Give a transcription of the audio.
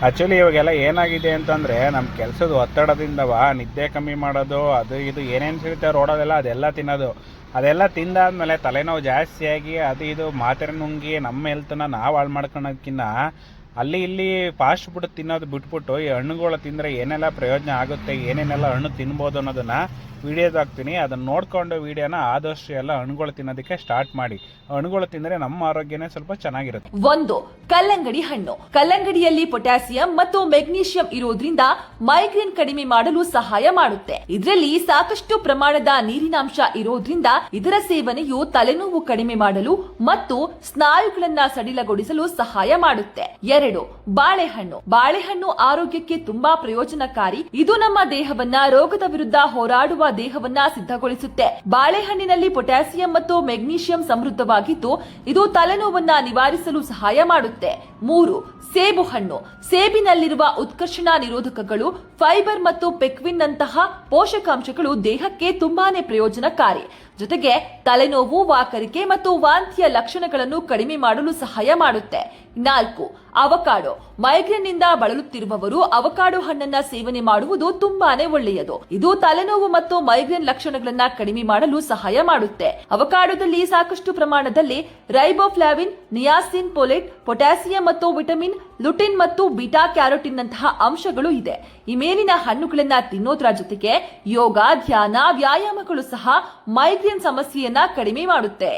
Actually ಇವಾಗೆಲ್ಲ ಏನಾಗಿದೆ ಅಂತಂದರೆ ನಮ್ಮ ಕೆಲಸದ ಒತ್ತಡದಿಂದವ ನಿದ್ದೆ ಕಮ್ಮಿ ಮಾಡೋದು ಅದು ಇದು ಏನೇನು ಸಿಗುತ್ತೆ ರೋಡಲ್ಲೆಲ್ಲ ಅದೆಲ್ಲ ತಿನ್ನೋದು. ಅದೆಲ್ಲ ತಿಂದಾದ್ಮೇಲೆ ತಲೆನೋವು ಜಾಸ್ತಿಯಾಗಿ ಅದು ಇದು ಮಾತ್ರೆ ನುಂಗಿ ನಮ್ಮ ಹೆಲ್ತನ್ನ ನಾವು ಹಾಳು ಮಾಡ್ಕೊಳೋದಕ್ಕಿಂತ ಅಲ್ಲಿ ಇಲ್ಲಿ ಫಾಸ್ಟ್ ಫುಡ್ ತಿನ್ನೋದು ಬಿಟ್ಬಿಟ್ಟು ಈ ಹಣ್ಣುಗಳು ತಿಂದರೆ ಏನೆಲ್ಲ ಪ್ರಯೋಜನ ಆಗುತ್ತೆ, ಏನೇನೆಲ್ಲ ಹಣ್ಣು ತಿನ್ಬೋದು ಅನ್ನೋದನ್ನು ವಿಡಿಯೋದು ಹಾಕ್ತೀನಿ. ಅದನ್ನು ನೋಡಿಕೊಂಡು ವಿಡಿಯೋನ ಆದಷ್ಟು ಎಲ್ಲ ಹಣ್ಣುಗಳು ತಿನ್ನೋದಕ್ಕೆ ಸ್ಟಾರ್ಟ್ ಮಾಡಿ. ಹಣ್ಣುಗಳು ತಿಂದರೆ ನಮ್ಮ ಆರೋಗ್ಯನೇ ಸ್ವಲ್ಪ ಚೆನ್ನಾಗಿರುತ್ತೆ. 1. ಕಲ್ಲಂಗಡಿ ಹಣ್ಣು. ಕಲ್ಲಂಗಡಿಯಲ್ಲಿ ಪೊಟ್ಯಾಸಿಯಂ ಮತ್ತು ಮೆಗ್ನೀಷಿಯಂ ಇರೋದ್ರಿಂದ ಮೈಗ್ರೇನ್ ಕಡಿಮೆ ಮಾಡಲು ಸಹಾಯ ಮಾಡುತ್ತೆ. ಇದರಲ್ಲಿ ಸಾಕಷ್ಟು ಪ್ರಮಾಣದ ನೀರಿನಾಂಶ ಇರೋದ್ರಿಂದ ಇದರ ಸೇವನೆಯು ತಲೆನೋವು ಕಡಿಮೆ ಮಾಡಲು ಮತ್ತು ಸ್ನಾಯುಗಳನ್ನ ಸಡಿಲಗೊಳಿಸಲು ಸಹಾಯ ಮಾಡುತ್ತೆ. 2. ಬಾಳೆಹಣ್ಣು. ಬಾಳೆಹಣ್ಣು ಆರೋಗ್ಯಕ್ಕೆ ತುಂಬಾ ಪ್ರಯೋಜನಕಾರಿ. ಇದು ನಮ್ಮ ದೇಹವನ್ನ ರೋಗದ ವಿರುದ್ಧ ಹೋರಾಡುವ ದೇಹವನ್ನ ಸಿದ್ಧಗೊಳಿಸುತ್ತೆ. ಬಾಳೆಹಣ್ಣಿನಲ್ಲಿ ಪೊಟ್ಯಾಸಿಯಂ ಮತ್ತು ಮೆಗ್ನೀಷಿಯಂ ಸಮೃದ್ಧವಾಗಿದ್ದು ಇದು ತಲೆನೋವನ್ನ ನಿವಾರಿಸಲು ಸಹಾಯ ಮಾಡುತ್ತೆ. 3. ಸೇಬು ಹಣ್ಣು. ಸೇಬಿನಲ್ಲಿರುವ ಉತ್ಕರ್ಷಣ ನಿರೋಧಕಗಳು, ಫೈಬರ್ ಮತ್ತು ಪೆಕ್ವಿನ್ ನಂತಹ ಪೋಷಕಾಂಶಗಳು ದೇಹಕ್ಕೆ ತುಂಬಾನೇ ಪ್ರಯೋಜನಕಾರಿ. ಜೊತೆಗೆ ತಲೆನೋವು, ವಾಕರಿಕೆ ಮತ್ತು ವಾಂತಿಯ ಲಕ್ಷಣಗಳನ್ನು ಕಡಿಮೆ ಮಾಡಲು ಸಹಾಯ ಮಾಡುತ್ತೆ. 4. ಅವಕಾಡೋ. ಮೈಗ್ರೇನ್ನಿಂದ ಬಳಲುತ್ತಿರುವವರು ಅವಕಾಡೋ ಹಣ್ಣನ್ನ ಸೇವನೆ ಮಾಡುವುದು ತುಂಬಾನೇ ಒಳ್ಳೆಯದು. ಇದು ತಲೆನೋವು ಮತ್ತು ಮೈಗ್ರೇನ್ ಲಕ್ಷಣಗಳನ್ನ ಕಡಿಮೆ ಮಾಡಲು ಸಹಾಯ ಮಾಡುತ್ತೆ. ಅವಕಾಡೋದಲ್ಲಿ ಸಾಕಷ್ಟು ಪ್ರಮಾಣದಲ್ಲಿ ರೈಬೋಫ್ಲಾವಿನ್, ನಿಯಾಸಿನ್, ಪೊಲೇಟ್, ಪೊಟ್ಯಾಸಿಯಂ ಮತ್ತು ವಿಟಮಿನ್ ಲುಟಿನ್ ಮತ್ತು ಬೀಟಾ ಕ್ಯಾರೋಟಿನ್ ನಂತಹ ಅಂಶಗಳು ಇದೆ. ಈ ಮೇಲಿನ ಹಣ್ಣುಗಳನ್ನ ತಿನ್ನೋದ್ರ ಜೊತೆಗೆ ಯೋಗ, ಧ್ಯಾನ, ವ್ಯಾಯಾಮಗಳು ಸಹ ಮೈಗ್ರೇನ್ ಸಮಸ್ಯೆಯನ್ನ ಕಡಿಮೆ ಮಾಡುತ್ತೆ.